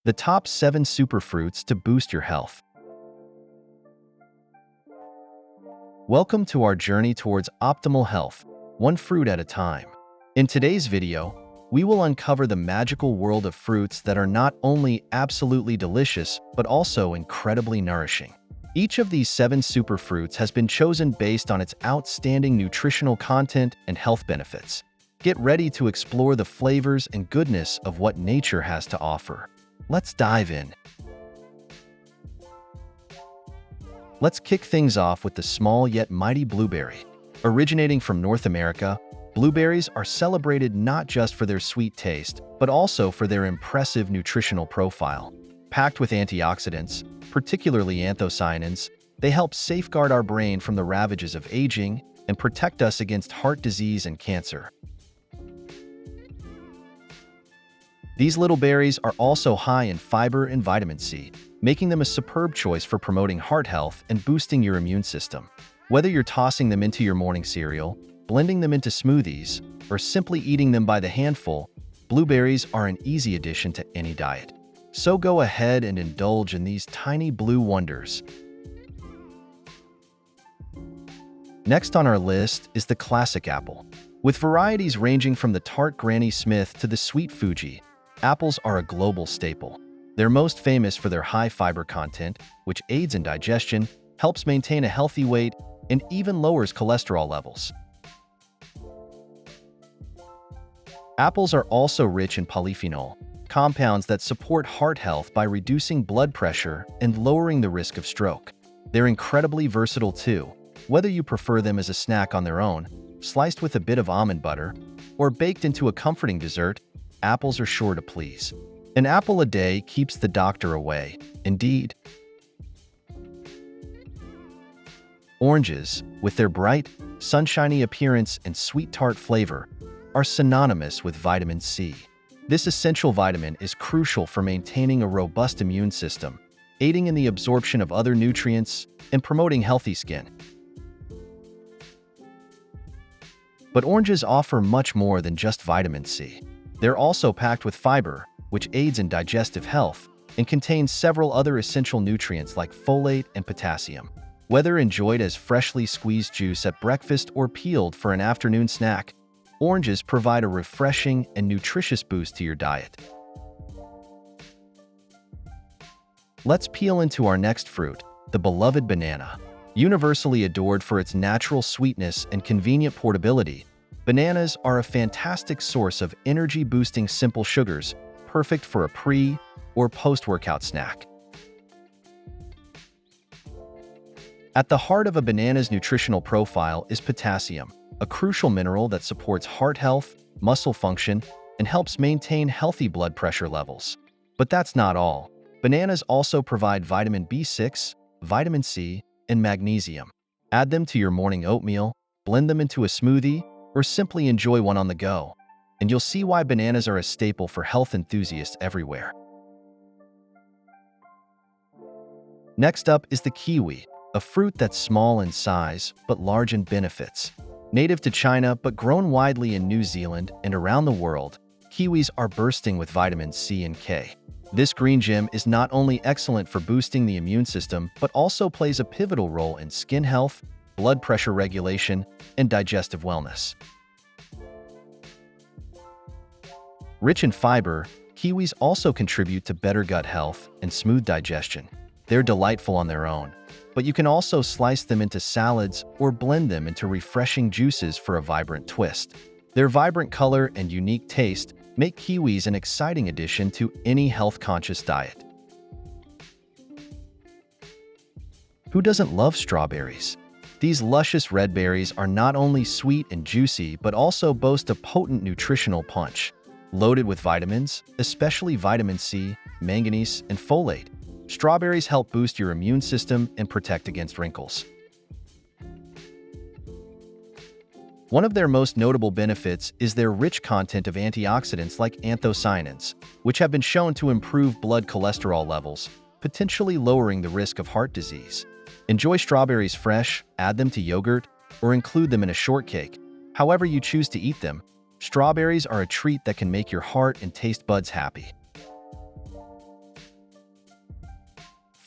The top 7 superfruits to boost your health. Welcome to our journey towards optimal health, one fruit at a time. In today's video, we will uncover the magical world of fruits that are not only absolutely delicious, but also incredibly nourishing. Each of these 7 superfruits has been chosen based on its outstanding nutritional content and health benefits. Get ready to explore the flavors and goodness of what nature has to offer. Let's dive in. Let's kick things off with the small yet mighty blueberry. Originating from North America, blueberries are celebrated not just for their sweet taste, but also for their impressive nutritional profile. Packed with antioxidants, particularly anthocyanins, they help safeguard our brain from the ravages of aging and protect us against heart disease and cancer. These little berries are also high in fiber and vitamin C, making them a superb choice for promoting heart health and boosting your immune system. Whether you're tossing them into your morning cereal, blending them into smoothies, or simply eating them by the handful, blueberries are an easy addition to any diet. So go ahead and indulge in these tiny blue wonders. Next on our list is the classic apple. With varieties ranging from the tart Granny Smith to the sweet Fuji, apples are a global staple. They're most famous for their high fiber content, which aids in digestion, helps maintain a healthy weight, and even lowers cholesterol levels. Apples are also rich in polyphenol, compounds that support heart health by reducing blood pressure and lowering the risk of stroke. They're incredibly versatile too, whether you prefer them as a snack on their own, sliced with a bit of almond butter, or baked into a comforting dessert. Apples are sure to please. An apple a day keeps the doctor away, indeed. Oranges, with their bright, sunshiny appearance and sweet tart flavor, are synonymous with vitamin C. This essential vitamin is crucial for maintaining a robust immune system, aiding in the absorption of other nutrients and promoting healthy skin. But oranges offer much more than just vitamin C. They're also packed with fiber, which aids in digestive health, and contains several other essential nutrients like folate and potassium. Whether enjoyed as freshly squeezed juice at breakfast or peeled for an afternoon snack, oranges provide a refreshing and nutritious boost to your diet. Let's peel into our next fruit, the beloved banana. Universally adored for its natural sweetness and convenient portability, bananas are a fantastic source of energy-boosting simple sugars, perfect for a pre- or post-workout snack. At the heart of a banana's nutritional profile is potassium, a crucial mineral that supports heart health, muscle function, and helps maintain healthy blood pressure levels. But that's not all. Bananas also provide vitamin B6, vitamin C, and magnesium. Add them to your morning oatmeal, blend them into a smoothie, or simply enjoy one on the go, and you'll see why bananas are a staple for health enthusiasts everywhere. Next up is the kiwi, a fruit that's small in size but large in benefits. Native to China but grown widely in New Zealand and around the world, kiwis are bursting with vitamins C and K. This green gem is not only excellent for boosting the immune system, but also plays a pivotal role in skin health, blood pressure regulation, and digestive wellness. Rich in fiber, kiwis also contribute to better gut health and smooth digestion. They're delightful on their own, but you can also slice them into salads or blend them into refreshing juices for a vibrant twist. Their vibrant color and unique taste make kiwis an exciting addition to any health-conscious diet. Who doesn't love strawberries? These luscious red berries are not only sweet and juicy, but also boast a potent nutritional punch. Loaded with vitamins, especially vitamin C, manganese, and folate, strawberries help boost your immune system and protect against wrinkles. One of their most notable benefits is their rich content of antioxidants like anthocyanins, which have been shown to improve blood cholesterol levels, potentially lowering the risk of heart disease. Enjoy strawberries fresh, add them to yogurt, or include them in a shortcake. However you choose to eat them, strawberries are a treat that can make your heart and taste buds happy.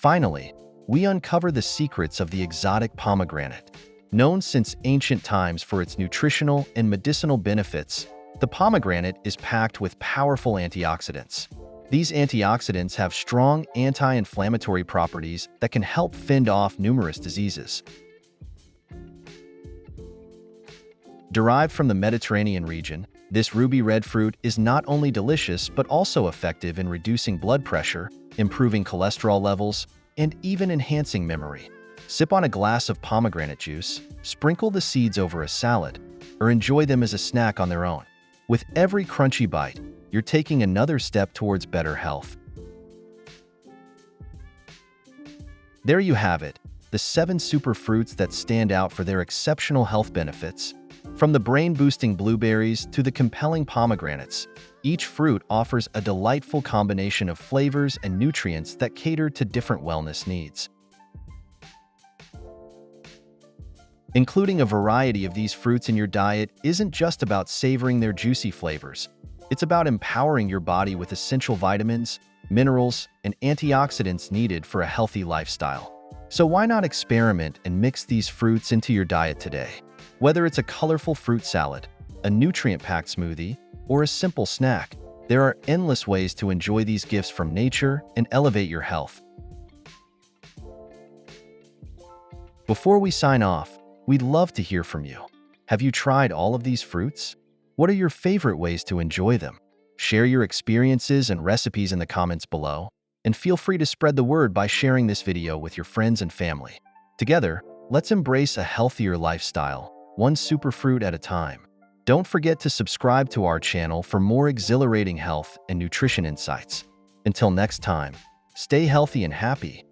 Finally, we uncover the secrets of the exotic pomegranate. Known since ancient times for its nutritional and medicinal benefits, the pomegranate is packed with powerful antioxidants. These antioxidants have strong anti-inflammatory properties that can help fend off numerous diseases. Derived from the Mediterranean region, this ruby red fruit is not only delicious but also effective in reducing blood pressure, improving cholesterol levels, and even enhancing memory. Sip on a glass of pomegranate juice, sprinkle the seeds over a salad, or enjoy them as a snack on their own. With every crunchy bite, you're taking another step towards better health. There you have it, the 7 superfruits that stand out for their exceptional health benefits. From the brain-boosting blueberries to the compelling pomegranates, each fruit offers a delightful combination of flavors and nutrients that cater to different wellness needs. Including a variety of these fruits in your diet isn't just about savoring their juicy flavors. It's about empowering your body with essential vitamins, minerals, and antioxidants needed for a healthy lifestyle. So why not experiment and mix these fruits into your diet today? Whether it's a colorful fruit salad, a nutrient-packed smoothie, or a simple snack, there are endless ways to enjoy these gifts from nature and elevate your health. Before we sign off, we'd love to hear from you. Have you tried all of these fruits? What are your favorite ways to enjoy them? Share your experiences and recipes in the comments below, and feel free to spread the word by sharing this video with your friends and family. Together, let's embrace a healthier lifestyle, one superfruit at a time. Don't forget to subscribe to our channel for more exhilarating health and nutrition insights. Until next time, stay healthy and happy.